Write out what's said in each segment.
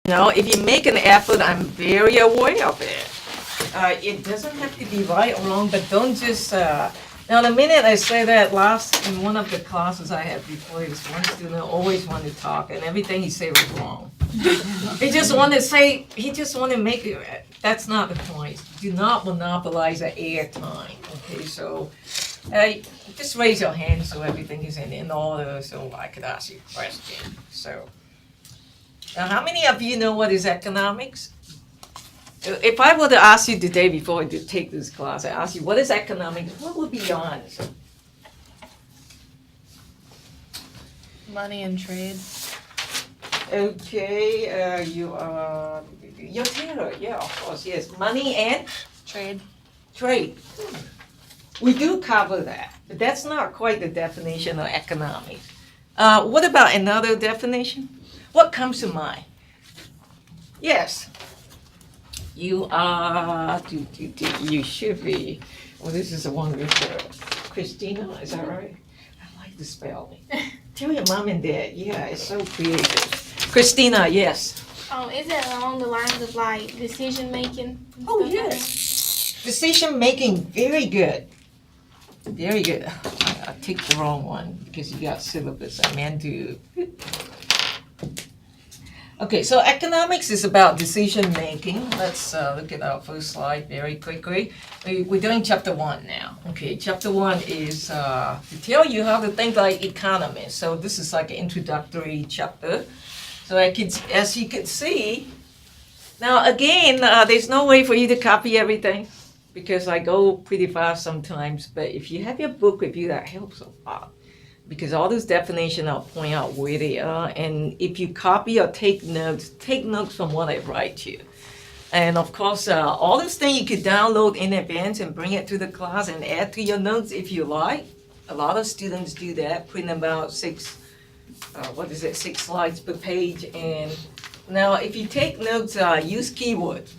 if you make an effort, I'm very aware of it. It doesn't have to be right or wrong, but don't just, now the minute I say that in one of the classes I had before, this one student always wanted to talk and everything he said was wrong. He just wanted to make it, that's not the point. Do not monopolize the air time, okay, so, just raise your hand so everything is in order, so I could ask you a question, so. Now, how many of you know what is economics? If I were to ask you today before I take this class, I ask you, what is economics? What would be your answer? Money and trade. Okay, you're Taylor, yeah, of course, yes. Money and Trade. trade. We do cover that, but that's not quite the definition of economics. What about another definition? What comes to mind? Yes. You should be, well, this is the one with Christina, is that right? I like the spelling. Tell your mom and dad, yeah, it's so creative. Christina, yes. Is it along the lines of like decision making? Oh, yes. Decision making, very good. Very good. I picked the wrong one because you got syllabus. I meant to. Okay, so economics is about decision making. Let's look at our first slide very quickly. We're doing chapter 1 now. Okay, chapter 1 is to tell you how to think like economists. So this is like an introductory chapter. So as you can see, now again, there's no way for you to copy everything because I go pretty fast sometimes. But if you have your book with you, that helps a lot. Because all those definitions, I'll point out where they are. And if you copy or take notes from what I write to you. And of course, all those things you could download in advance and bring it to the class and add to your notes if you like. A lot of students do that, putting about 6 slides per page. And now if you take notes, use keywords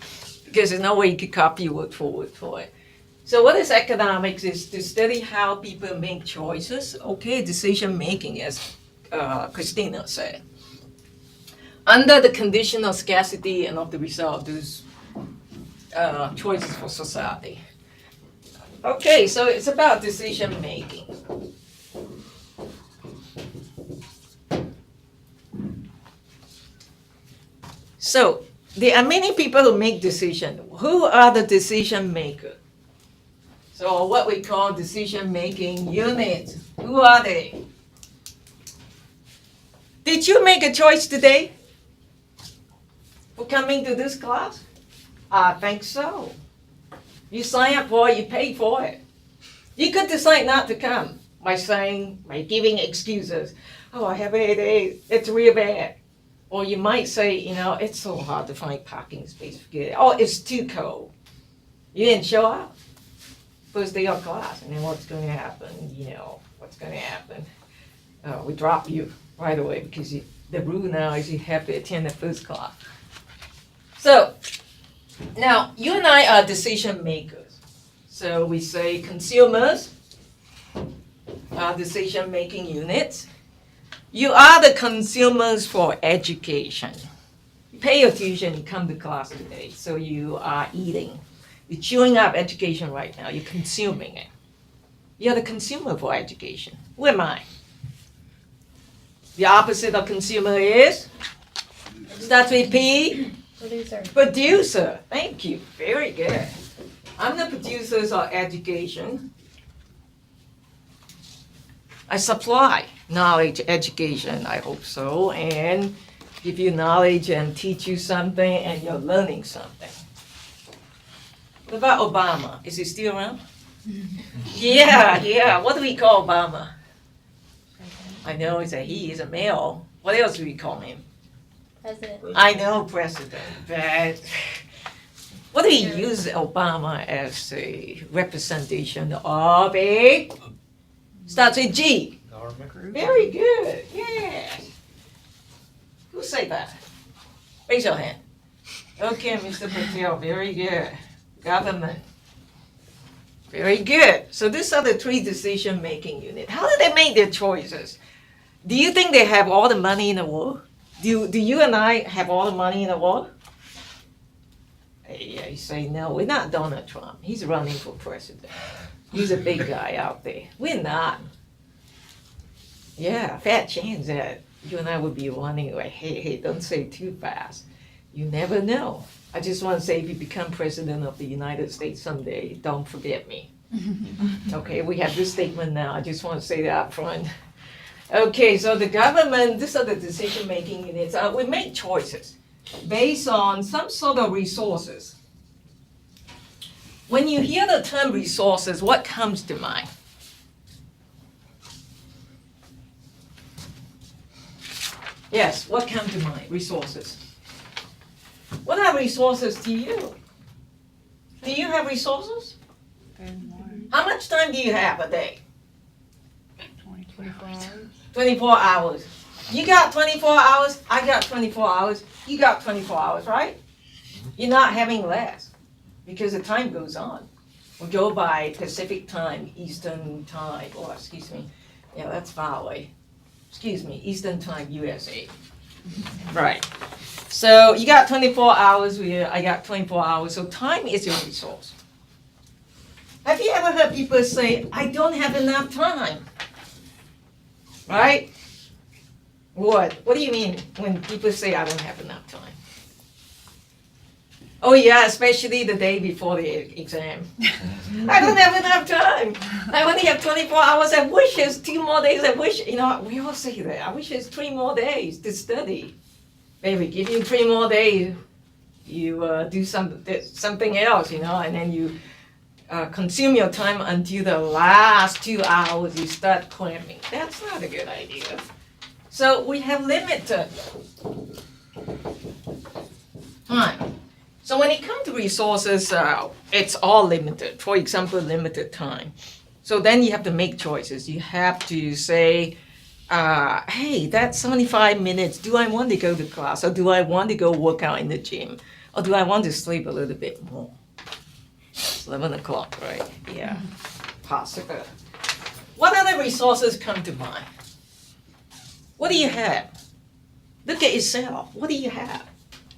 because there's no way you could copy word for word for it. So what is economics is to study how people make choices, okay, decision making as Christina said, under the condition of scarcity and of the result of those choices for society. Okay, so it's about decision making. So there are many people who make decisions. Who are the decision makers? So what we call decision-making units. Who are they? Did you make a choice today for coming to this class? I think so. You signed up for it, you paid for it. You could decide not to come by giving excuses. Oh, I have a headache, it's real bad. Or you might say, it's so hard to find parking space. Forget it. Oh, it's too cold. You didn't show up. First day of class, and then what's going to happen? We drop you right away because the rule now is you have to attend the first class. So, now, you and I are decision makers. So we say consumers are decision making units. You are the consumers for education. You pay your tuition, you come to class today, so you are eating. You're chewing up education right now. You're consuming it. You're the consumer for education. Who am I? The opposite of consumer is? Starts with P? Producer. Producer. Thank you. Very good. I'm the producer of education. I supply knowledge, education, I hope so, and give you knowledge and teach you something and you're learning something. What about Obama? Is he still around? Yeah. What do we call Obama? I know he is a male. What else do we call him? President. I know president, but what do we use Obama as a representation of a? Starts with G. Government group? Very good. Yes. Who say that? Raise your hand. Okay, Mr. Patel. Very good. Government. Very good. So these are the 3 decision-making units. How do they make their choices? Do you think they have all the money in the world? Do you and I have all the money in the world? Yeah, you say no. We're not Donald Trump. He's running for president. He's a big guy out there. We're not. Yeah, fat chance that you and I would be running like, hey, don't say too fast. You never know. I just want to say if you become president of the United States someday, don't forget me. Okay, we have this statement now. I just want to say that up front. Okay, so the government, these are the decision-making units. We make choices based on some sort of resources. When you hear the term resources, what comes to mind? Yes, what comes to mind? Resources. What are resources to you? Do you have resources? How much time do you have a day? 24 hours. 24 hours. You got 24 hours, I got 24 hours, you got 24 hours, right? You're not having less because the time goes on. We go by Pacific time, Eastern time, or excuse me, yeah, that's far away. Excuse me, Eastern time, USA. Right. So you got 24 hours, I got 24 hours, so time is your resource. Have you ever heard people say, I don't have enough time? Right? What? What do you mean when people say I don't have enough time? Oh yeah, especially the day before the exam. I don't have enough time. I only have 24 hours. I wish there's 2 more days. I wish, we all say that. I wish there's 3 more days to study. Maybe give you 3 more days. You do something else, and then you consume your time until the last 2 hours you start cramming. That's not a good idea. So we have limited time. So when it comes to resources, it's all limited. For example, limited time. So then you have to make choices. You have to say, hey, that's 75 minutes. Do I want to go to class? Or do I want to go work out in the gym? Or do I want to sleep a little bit more? It's 11 o'clock, right? Yeah, possible. What other resources come to mind? What do you have? Look at yourself. What do you have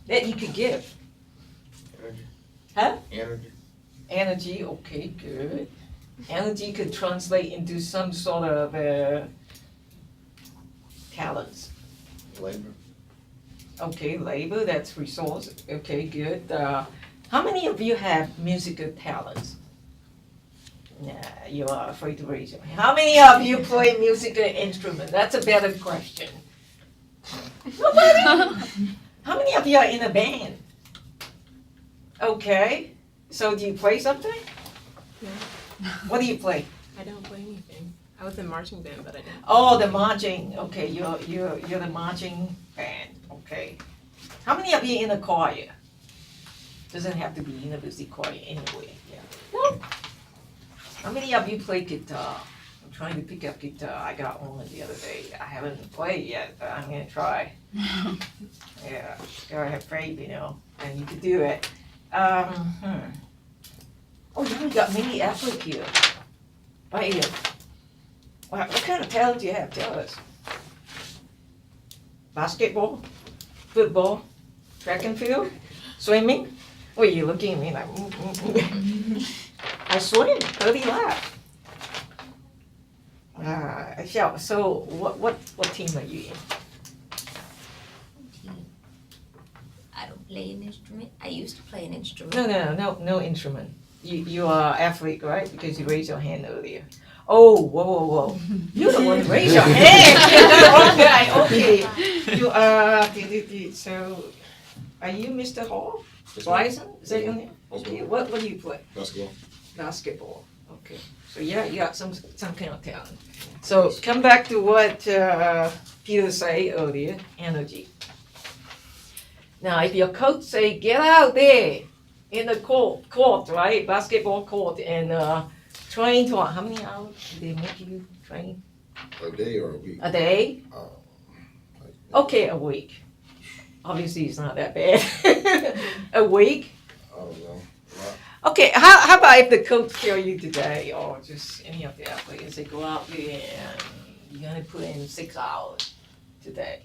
that you could give? Energy. Huh? Energy. Energy, okay, good. Energy could translate into some sort of talents. Labor. Okay, labor, that's resource. Okay, good. How many of you have musical talents? Nah, you are afraid to raise your hand. How many of you play musical instrument? That's a better question. Nobody? How many of you are in a band? Okay, so do you play something? No, What do you play? I don't play anything. I was in marching band, but I didn't. Oh, the marching. Okay, you're the marching band. Okay. How many of you in a choir? Doesn't have to be university choir anyway. Yeah. No. How many of you play guitar? I'm trying to pick up guitar. I got one the other day. I haven't played yet, but I'm gonna try. Yeah, gotta have faith, and you can do it. Oh, yeah, we got many athletes here. Right here. What kind of talent do you have? Tell us. Basketball? Football? Track and field? Swimming? What are you looking at me like? I swim 30 laps. So what team are you in? I don't play an instrument. I used to play an instrument. No instrument. You are athlete, right? Because you raised your hand earlier. Oh, whoa. You're the one who raised your hand. You're the wrong guy. Okay. You so are you Mr. Hall? Bryson? Is that your name? Okay. What do you play? Basketball. Basketball. Okay. So yeah, you got some kind of talent. So come back to what Peter said earlier, energy. Now if your coach say, get out there in the court, right? Basketball court and train to how many hours do they make you train? A day or a week? A day? Okay, a week. Obviously it's not that bad. A week? I don't know. Okay, how about if the coach tell you today, or just any of the athletes, they go out there and you're gonna put in 6 hours today.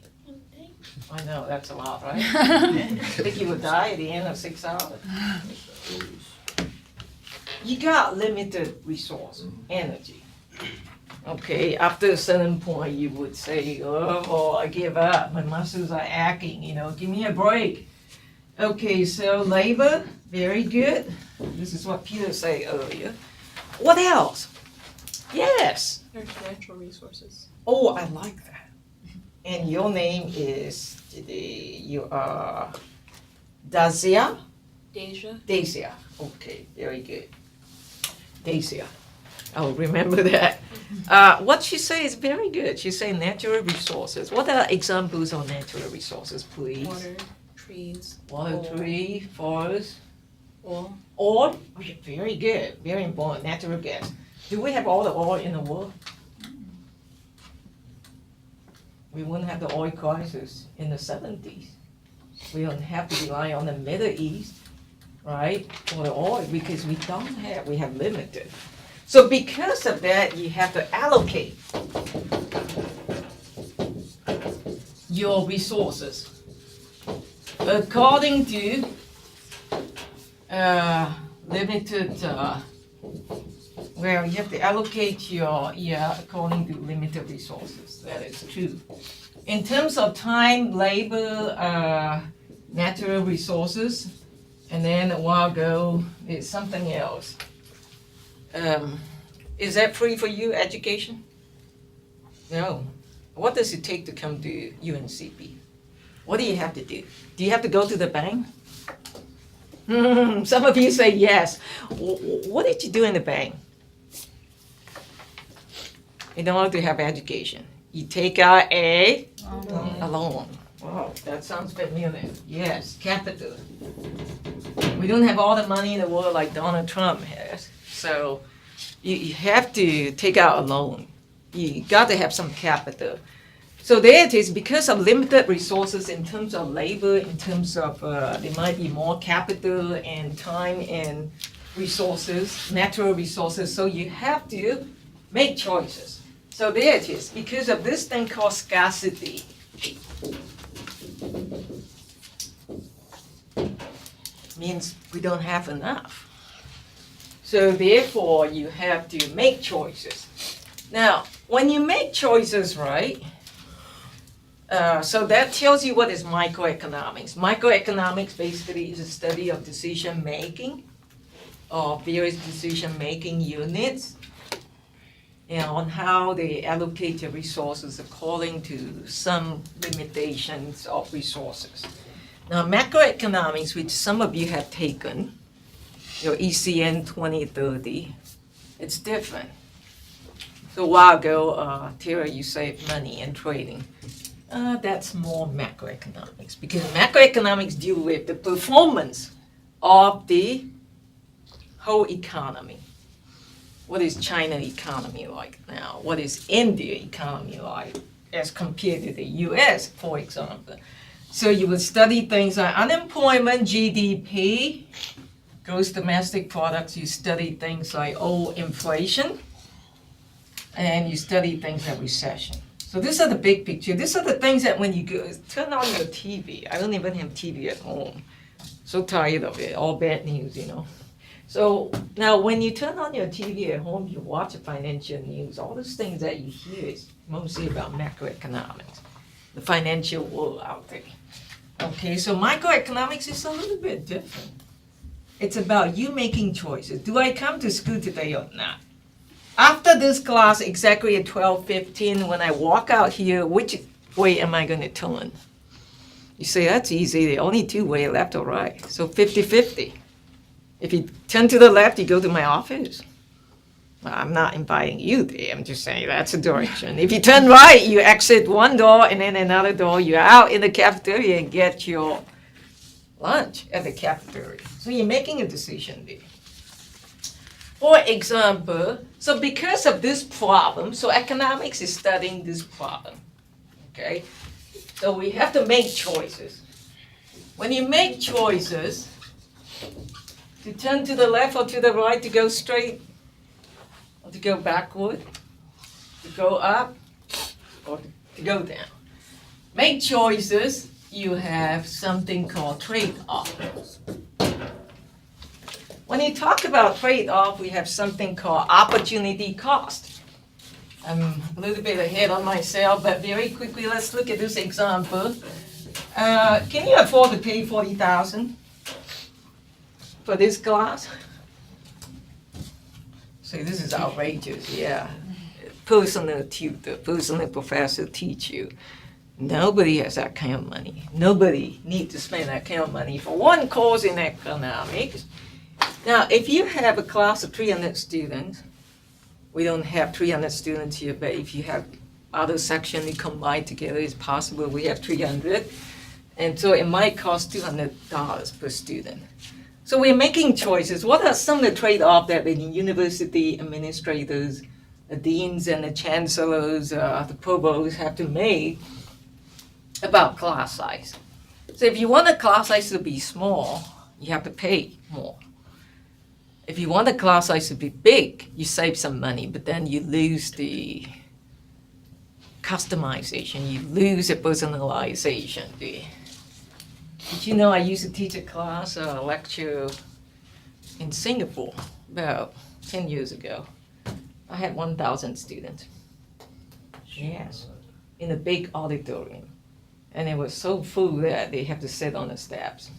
I know, that's a lot, right? I think you would die at the end of 6 hours. You got limited resource, energy. Okay, after a certain point, you would say, oh, I give up, my muscles are aching, give me a break. Okay, so labor, very good. This is what Peter said earlier. What else? Yes. There's natural resources. Oh, I like that. And your name is, you are Dacia? Deja. Dacia. Okay, very good. Dacia. I'll remember that. What she say is very good. She say natural resources. What are examples of natural resources, please? Water, trees, Water, oil. tree, forest, oil. oil. Okay, very good. Very important. Natural gas. Do we have all the oil in the world? We wouldn't have the oil crisis in the 70s. We don't have to rely on the Middle East, right, for the oil because we have limited. So because of that, you have to allocate your resources according to limited, well, you have to allocate according to limited resources. That is true. In terms of time, labor, natural resources, and then a while ago, it's something else. Is that free for you, education? No. What does it take to come to UNCP? What do you have to do? Do you have to go to the bank? Some of you say yes. What did you do in the bank? In order to have education, you take out a loan. Wow, that sounds familiar. Yes, capital. We don't have all the money in the world like Donald Trump has. So you have to take out a loan. You got to have some capital. So there it is, because of limited resources in terms of labor, in terms of there might be more capital and time and resources, natural resources. So you have to make choices. So there it is, because of this thing called scarcity. Means we don't have enough. So therefore, you have to make choices. Now, when you make choices, right, so that tells you what is microeconomics. Microeconomics basically is a study of decision making, of various decision making units, and on how they allocate their resources according to some limitations of resources. Now, macroeconomics, which some of you have taken, your ECN 2030, it's different. So a while ago, Tara, you saved money in trading. That's more macroeconomics, because macroeconomics deal with the performance of the whole economy. What is China economy like now? What is India economy like as compared to the US, for example? So you would study things like unemployment, GDP, gross domestic products. You study things like inflation, and you study things like recession. So these are the big picture. These are the things that when you go, turn on your TV. I don't even have TV at home. So tired of it, all bad news, So now when you turn on your TV at home, you watch the financial news, all those things that you hear is mostly about macroeconomics, the financial world out there. Okay, so microeconomics is a little bit different. It's about you making choices. Do I come to school today or not? After this class, exactly at 12:15, when I walk out here, which way am I going to turn? You say, that's easy. There are only two ways, left or right. So 50-50. If you turn to the left, you go to my office. Well, I'm not inviting you there. I'm just saying that's the direction. If you turn right, you exit one door and then another door. You're out in the cafeteria and get your lunch at the cafeteria. So you're making a decision there. For example, so because of this problem, so economics is studying this problem, okay? So we have to make choices. When you make choices, to turn to the left or to the right, to go straight, or to go backward, to go up, or to go down. make choices, you have something called trade-off. When you talk about trade-off, we have something called opportunity cost. I'm a little bit ahead of myself, but very quickly, let's look at this example. Can you afford to pay $40,000 for this class? So this is outrageous, yeah. Personal tutor, personal professor teach you. Nobody has that kind of money. Nobody needs to spend that kind of money for one course in economics. Now, if you have a class of 300 students, we don't have 300 students here, but if you have other sections you combine together, it's possible we have 300. And so it might cost $200 per student. So we're making choices. What are some of the trade-offs that the university administrators, the deans and the chancellors, the provosts have to make about class size? So if you want a class size to be small, you have to pay more. If you want the class size to be big, you save some money, but then you lose the customization, you lose the personalization. Did you know I used to teach a class, a lecture in Singapore about 10 years ago. I had 1,000 students. Yes, in a big auditorium. And it was so full that they have to sit on the steps.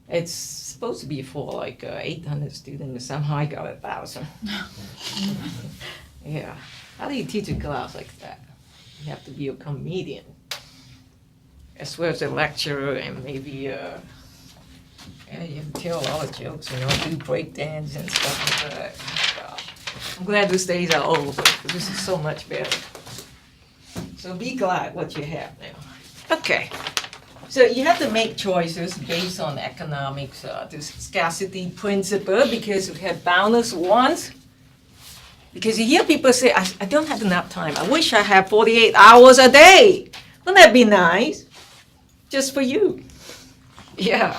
It's supposed to be for like 800 students, but somehow I got 1,000. Yeah. How do you teach a class like that? You have to be a comedian, as well as a lecturer, and maybe you have to tell a lot of jokes, do break dance and stuff like that. Gosh. I'm glad those days are over, because this is so much better. So be glad what you have now. Okay. So you have to make choices based on economics, the scarcity principle, because we have boundless wants. Because you hear people say, I don't have enough time. I wish I had 48 hours a day. Wouldn't that be nice? Just for you. Yeah.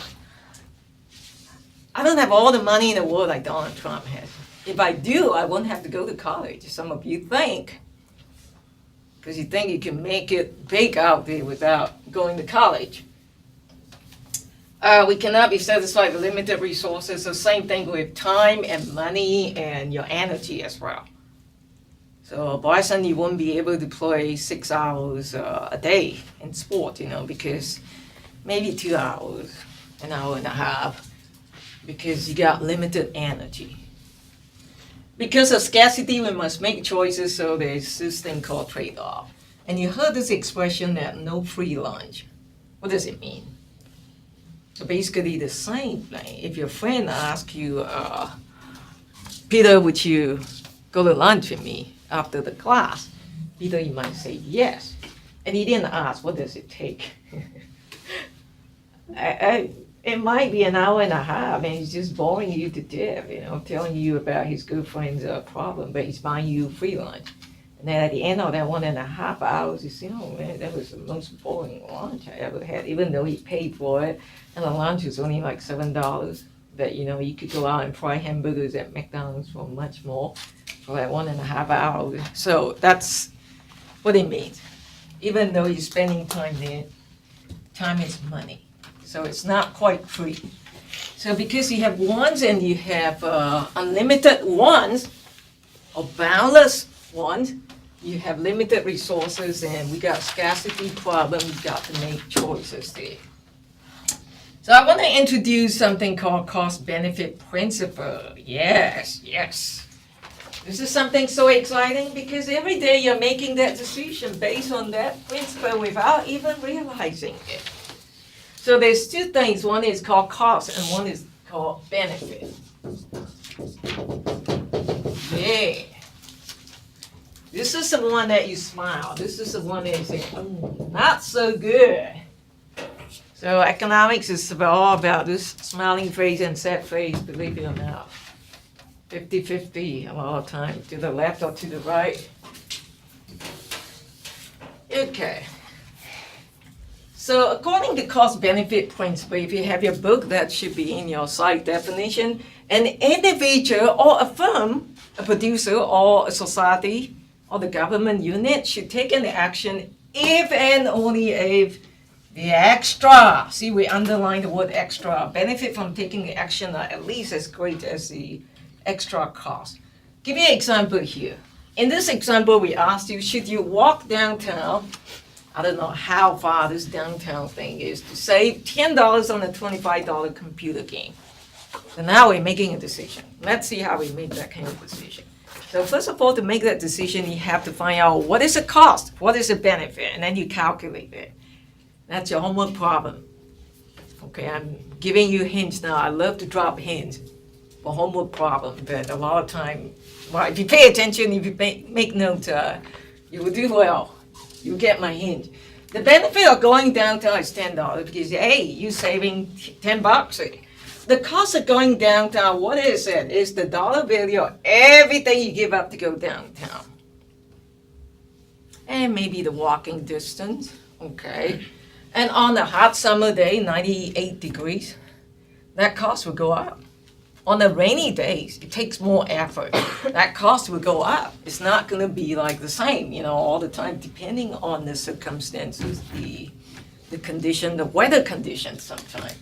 I don't have all the money in the world like Donald Trump has. If I do, I won't have to go to college, some of you think. Because you think you can make it big out there without going to college. We cannot be satisfied with limited resources. The same thing with time and money and your energy as well. So Bryson, you won't be able to play 6 hours a day in sport, because maybe 2 hours, an hour and a half, because you got limited energy. Because of scarcity, we must make choices, so there's this thing called trade-off. And you heard this expression that no free lunch. What does it mean? So basically the same thing. If your friend asks you, Peter, would you go to lunch with me after the class? Peter, you might say yes. And he didn't ask, what does it take? It might be an hour and a half, and he's just boring you to death, telling you about his girlfriend's problem, but he's buying you free lunch. And then at the end of that 1.5 hours, you say, oh man, that was the most boring lunch I ever had, even though he paid for it, and the lunch was only like $7. But you could go out and fry hamburgers at McDonald's for much more for that 1.5 hours. So that's what it means. Even though you're spending time there, time is money. So it's not quite free. So because you have wants and you have unlimited wants, or boundless wants, you have limited resources, and we got scarcity problem, we got to make choices there. So I want to introduce something called cost-benefit principle. Yes. This is something so exciting because every day you're making that decision based on that principle without even realizing it. So there's two things. One is called cost and one is called benefit. Yeah. This is the one that you smile. This is the one that you say, not so good. So economics is all about this smiling face and sad face, believe it or not. 50-50 a lot of time, to the left or to the right. Okay. So according to cost-benefit principle, if you have your book, that should be in your side definition. An individual or a firm, a producer or a society or the government unit should take an action if and only if the extra, see, we underline the word extra, benefit from taking the action are at least as great as the extra cost. Give you an example here. In this example, we asked you, should you walk downtown? I don't know how far this downtown thing is to save $10 on a $25 computer game. So now we're making a decision. Let's see how we make that kind of decision. So first of all, to make that decision, you have to find out what is the cost, what is the benefit, and then you calculate it. That's your homework problem. Okay, I'm giving you hints now. I love to drop hints for homework problem, but a lot of time, well, if you pay attention, if you make note, you will do well. You get my hint. The benefit of going downtown is $10 because, hey, you're saving $10. The cost of going downtown, what is it? It's the dollar value of everything you give up to go downtown. And maybe the walking distance, okay. And on a hot summer day, 98 degrees, that cost will go up. On the rainy days, it takes more effort. That cost will go up. It's not going to be like the same, all the time, depending on the circumstances, the condition, the weather conditions sometimes.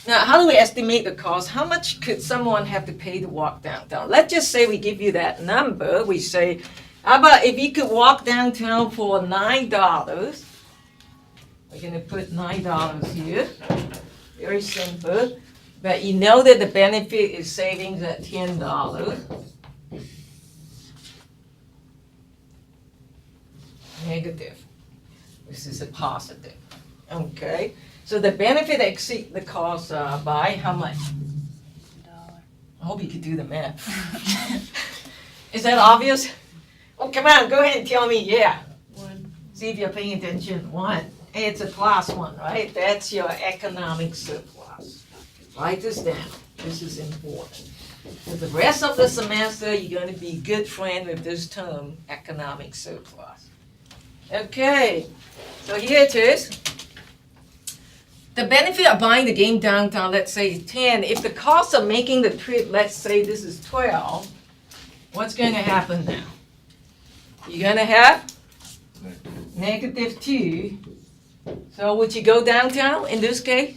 Now, how do we estimate the cost? How much could someone have to pay to walk downtown? Let's just say we give you that number. We say, how about if you could walk downtown for $9? We're going to put $9 here. Very simple. But you know that the benefit is savings at $10. Negative. This is a positive. Okay. So the benefit exceeds the cost by how much? $1. I hope you could do the math. Is that obvious? Oh, come on, go ahead and tell me, yeah. 1. See if you're paying attention. 1. It's a plus 1, right? That's your economic surplus. Write this down. This is important. For the rest of the semester, you're going to be good friend with this term, economic surplus. Okay, so here it is. The benefit of buying the game downtown, let's say is 10. If the cost of making the trip, let's say this is 12, what's going to happen now? You're going to have negative 2. So would you go downtown in this case?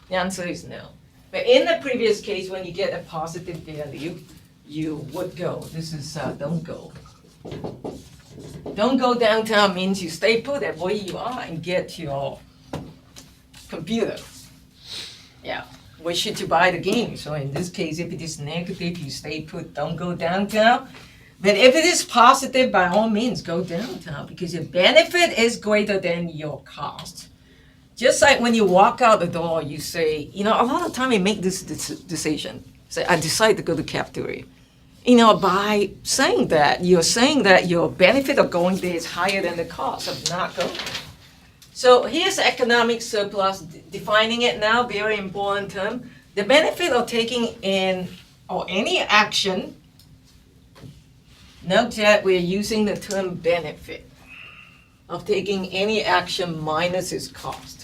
The answer is no. But in the previous case, when you get a positive value, you would go. This is don't go. Don't go downtown means you stay put at where you are and get your computer. Yeah, where should you buy the game? So in this case, if it is negative, you stay put, don't go downtown. But if it is positive, by all means, go downtown because your benefit is greater than your cost. Just like when you walk out the door, you say, a lot of time you make this decision. Say, I decide to go to cafeteria. By saying that, you're saying that your benefit of going there is higher than the cost of not going. So here's economic surplus, defining it now, very important term. The benefit of taking in or any action, note that we're using the term benefit of taking any action minus its cost.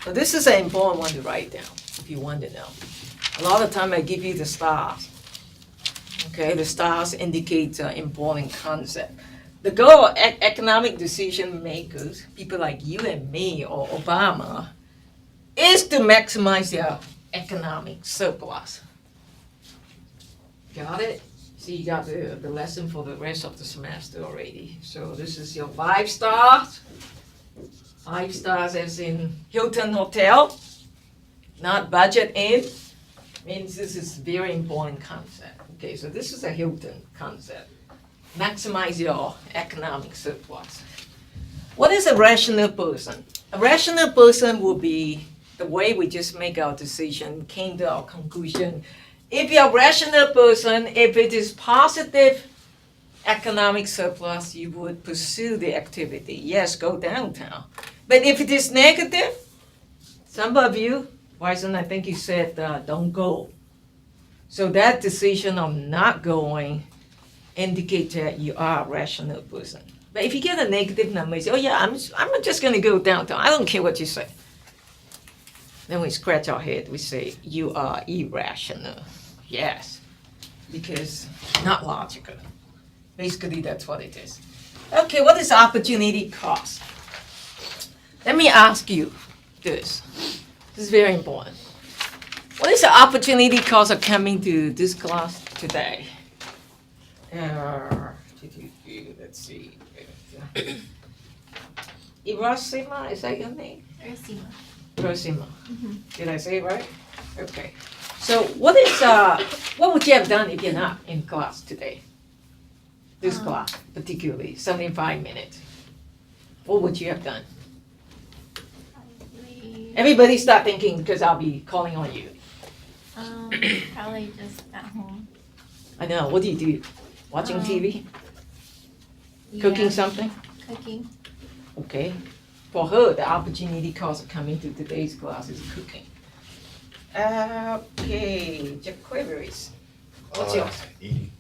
So this is an important one to write down if you want to know. A lot of time I give you the stars. Okay, the stars indicate important concept. The goal of economic decision makers, people like you and me or Obama, is to maximize their economic surplus. Got it? See, you got the lesson for the rest of the semester already. So this is your 5 stars. 5 stars as in Hilton Hotel, not Budget Inn. Means this is very important concept. Okay, so this is a Hilton concept. Maximize your economic surplus. What is a rational person? A rational person will be the way we just make our decision, came to our conclusion. If you're a rational person, if it is positive economic surplus, you would pursue the activity. Yes, go downtown. But if it is negative, some of you, Wyson, I think you said don't go. So that decision of not going indicates that you are a rational person. But if you get a negative number, you say, oh yeah, I'm just going to go downtown. I don't care what you say. Then we scratch our head. We say, you are irrational. Yes, because not logical. Basically, that's what it is. Okay, what is opportunity cost? Let me ask you this. This is very important. What is the opportunity cost of coming to this class today? Let's see. Irasima, is that your name? Irasima. Did I say it right? Okay. So what would you have done if you're not in class today? This class, particularly, 75 minutes. What would you have done? Everybody start thinking because I'll be calling on you. Probably just at home. I know, what do you do? Watching TV? Cooking something? Cooking. Okay. For her, the opportunity cost of coming to today's class is cooking. Okay, Jack Quaveries. What's yours? Eating.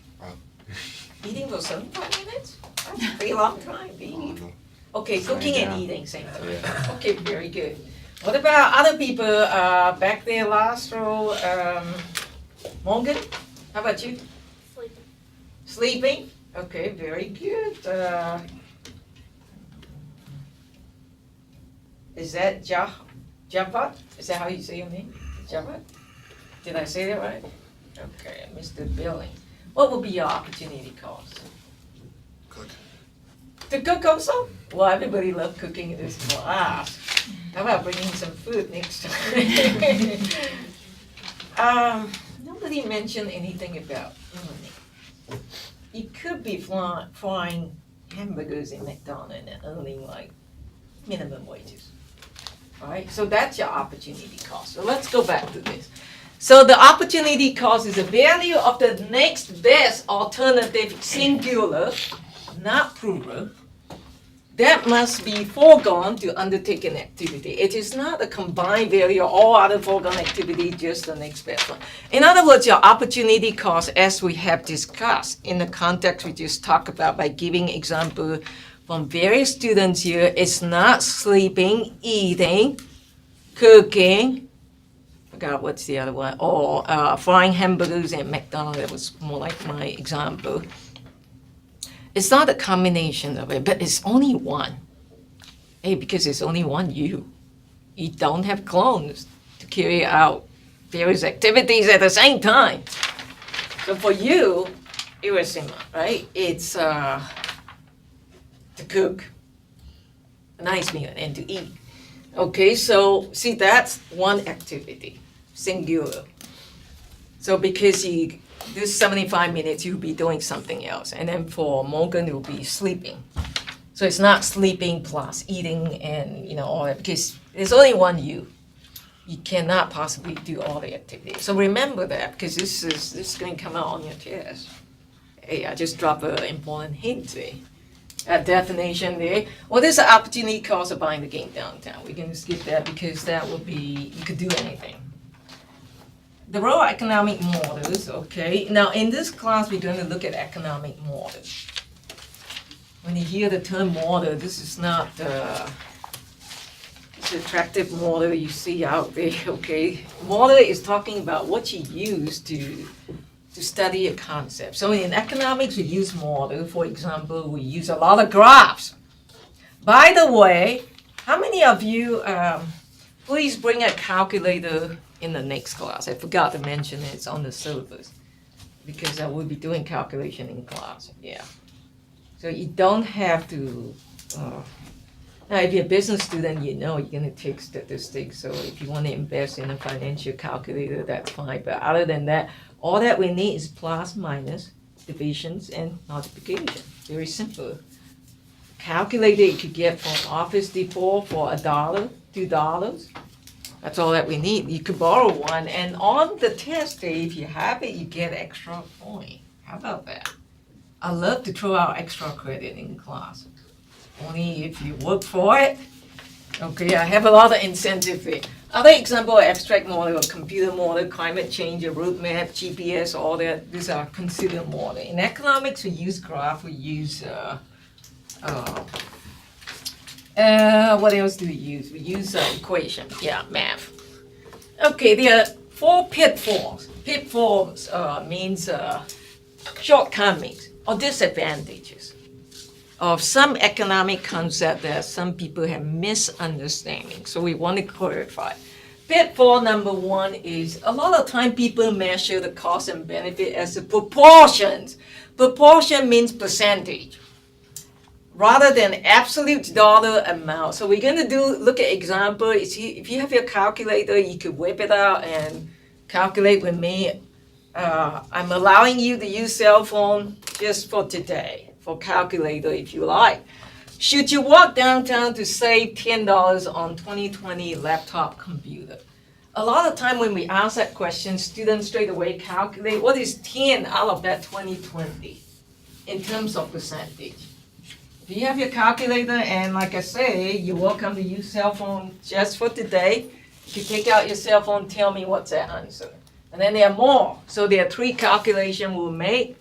Eating for 75 minutes? That's a pretty long time, eating. Okay, cooking and eating same time. Yeah. Okay, very good. What about other people back there last row? Morgan, how about you? Sleeping. Sleeping? Okay, very good. Is that Japat? Is that how you say your name? Japat? Did I say that right? Okay, Mr. Billing. What would be your opportunity cost? Cook. To cook also? Well, everybody loves cooking in this class. How about bringing some food next time? Nobody mentioned anything about earning. You could be frying hamburgers in McDonald's and earning like minimum wages. Alright, so that's your opportunity cost. So let's go back to this. So the opportunity cost is the value of the next best alternative singular, not plural, that must be foregone to undertake an activity. It is not a combined value of all other foregone activity, just the next best one. In other words, your opportunity cost, as we have discussed in the context we just talked about by giving example from various students here, is not sleeping, eating, cooking, forgot what's the other one, or frying hamburgers at McDonald's. That was more like my example. It's not a combination of it, but it's only one. Hey, because it's only one you. You don't have clones to carry out various activities at the same time. So for you, Irasima, right? It's to cook a nice meal and to eat. Okay, so see, that's one activity, singular. So because this 75 minutes, you'll be doing something else. And then for Morgan, you'll be sleeping. So it's not sleeping plus eating and all that, because there's only one you. You cannot possibly do all the activities. So remember that, because this is going to come out on your test. Hey, I just dropped an important hint there. A definition there. Well, there's an opportunity cost of buying the game downtown. We're going to skip that because that would be, you could do anything. The role of economic models, okay. Now in this class, we're going to look at economic models. When you hear the term model, this is not the attractive model you see out there, okay. Model is talking about what you use to study a concept. So in economics, we use model. For example, we use a lot of graphs. By the way, how many of you, please bring a calculator in the next class. I forgot to mention it's on the syllabus because I will be doing calculation in class. Yeah. So you don't have to. Now, if you're a business student, you're going to take statistics. So if you want to invest in a financial calculator, that's fine. But other than that, all that we need is plus, minus, divisions, and multiplication. Very simple. Calculator you could get from Office Depot for $1, $2. That's all that we need. You could borrow one, and on the test day, if you have it, you get extra point. How about that? I love to throw out extra credit in class. Only if you work for it. Okay, I have a lot of incentive there. Other example, abstract model, computer model, climate change, a route map, GPS, all that, these are considered model. In economics, we use graph, we use, what else do we use? We use equation, math. Okay, there are 4 pitfalls. Pitfalls means shortcomings or disadvantages of some economic concept that some people have misunderstanding. So we want to clarify. Pitfall number one is a lot of time people measure the cost and benefit as a proportions. Proportion means percentage rather than absolute dollar amount. So we're going to look at example. If you have your calculator, you could whip it out and calculate with me. I'm allowing you to use cell phone just for today, for calculator if you like. Should you walk downtown to save $10 on 2020 laptop computer? A lot of time when we ask that question, students straight away calculate what is 10 out of that 2020 in terms of percentage. If you have your calculator and like I say, you're welcome to use cell phone just for today. You can take out your cell phone, tell me what's that answer. And then there are more. So there are 3 calculations we'll make.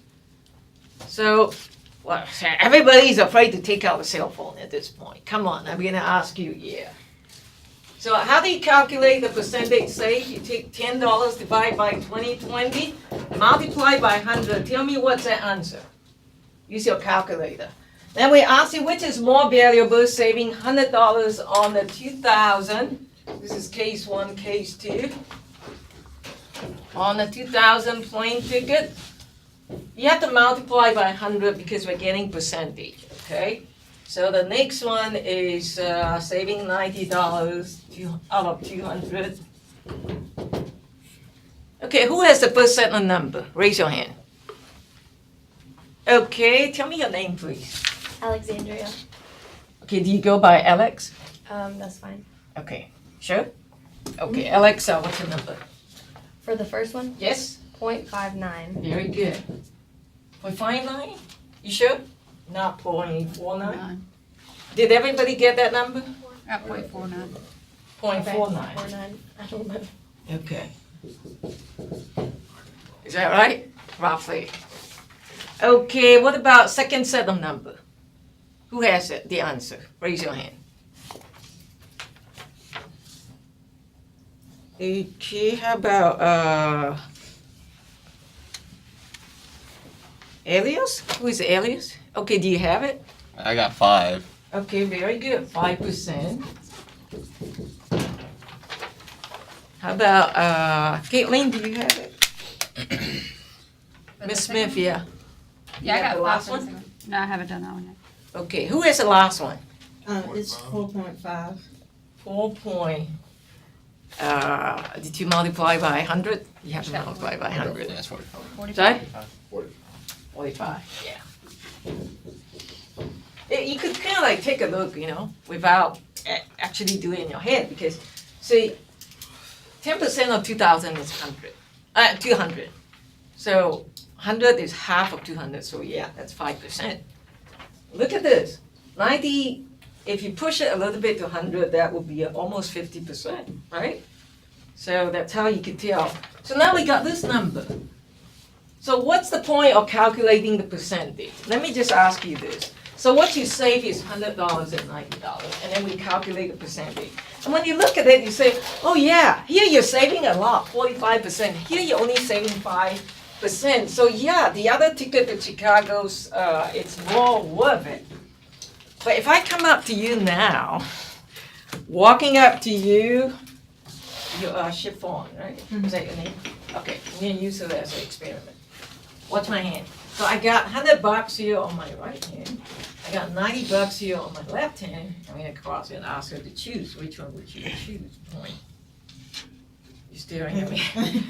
So, well, everybody's afraid to take out the cell phone at this point. Come on, I'm gonna ask you, yeah. So how do you calculate the percentage saved? You take $10 divided by 2020, multiply by 100. Tell me what's that answer. Use your calculator. Then we ask you which is more valuable, saving $100 on the 2000. This is case 1, case 2. On the 2000 plane ticket, you have to multiply by 100 because we're getting percentage, okay? So the next one is saving $90 out of 200. Okay, who has the first set of number? Raise your hand. Okay, tell me your name, please. Alexandria. Okay, do you go by Alex? That's fine. Okay, sure? Okay, Alex, what's your number? For the first one, Yes? 0.59. Very good. 0.59? You sure? Not 0.49? Did everybody get that number? At 0.49. 0.49. 49. I don't know. Okay. Is that right? Roughly. Okay, what about second set of number? Who has it, the answer? Raise your hand. Okay, how about Elias? Who is Elias? Okay, do you have it? I got 5. Okay, very good. 5%. How about Caitlin? Do you have it? Miss Smith, yeah. Yeah, I You have got the last 5 one? for the second. No, I haven't done that one yet. Okay, who has the last one? It's 4.5. 4 point. Did you multiply by 100? You have to multiply by 100. That's 45. 45. Sorry? 40. 45, yeah. You could kind of like take a look, without actually doing it in your head, because, see, 10% of 2,000 is 200. So 100 is half of 200, so yeah, that's 5%. Look at this, 90, if you push it a little bit to 100, that would be almost 50%, right? So that's how you could tell. So now we got this number. So what's the point of calculating the percentage? Let me just ask you this. So what you save is $100 and $90, and then we calculate the percentage. And when you look at it, you say, oh yeah, here you're saving a lot, 45%. Here you're only saving 5%. So yeah, the other ticket to Chicago's, it's more worth it. But if I come up to you now, walking up to you, your chiffon, right? Is that your name? Okay, I'm gonna use it as an experiment. Watch my hand. So I got $100 here on my right hand. I got $90 here on my left hand. I'm gonna cross it and ask her to choose. Which one would you choose? Point. You're staring at me.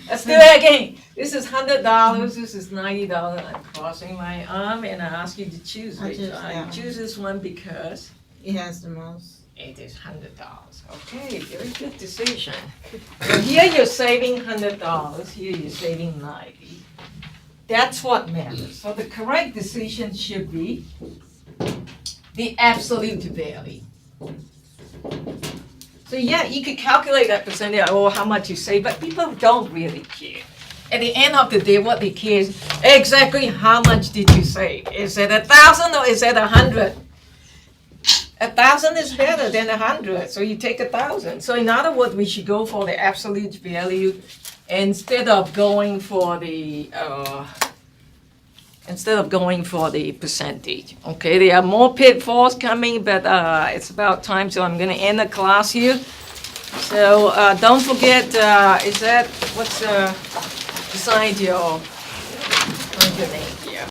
Let's do it again. This is $100. This is $90. I'm crossing my arm and I ask you to choose I which choose one. that I one. choose this one because It has the most. it is $100. Okay, very good decision. So here you're saving $100. Here you're saving 90. That's what matters. So the correct decision should be the absolute value. So yeah, you could calculate that percentage or how much you save, but people don't really care. At the end of the day, what they care is exactly how much did you save. Is it 1,000 or is it 100? 1,000 is better than 100, so you take 1,000. So in other words, we should go for the absolute value instead of going for the instead of going for the percentage. Okay, there are more pitfalls coming, but it's about time, so I'm gonna end the class here. So don't forget, is that, what's beside your name here?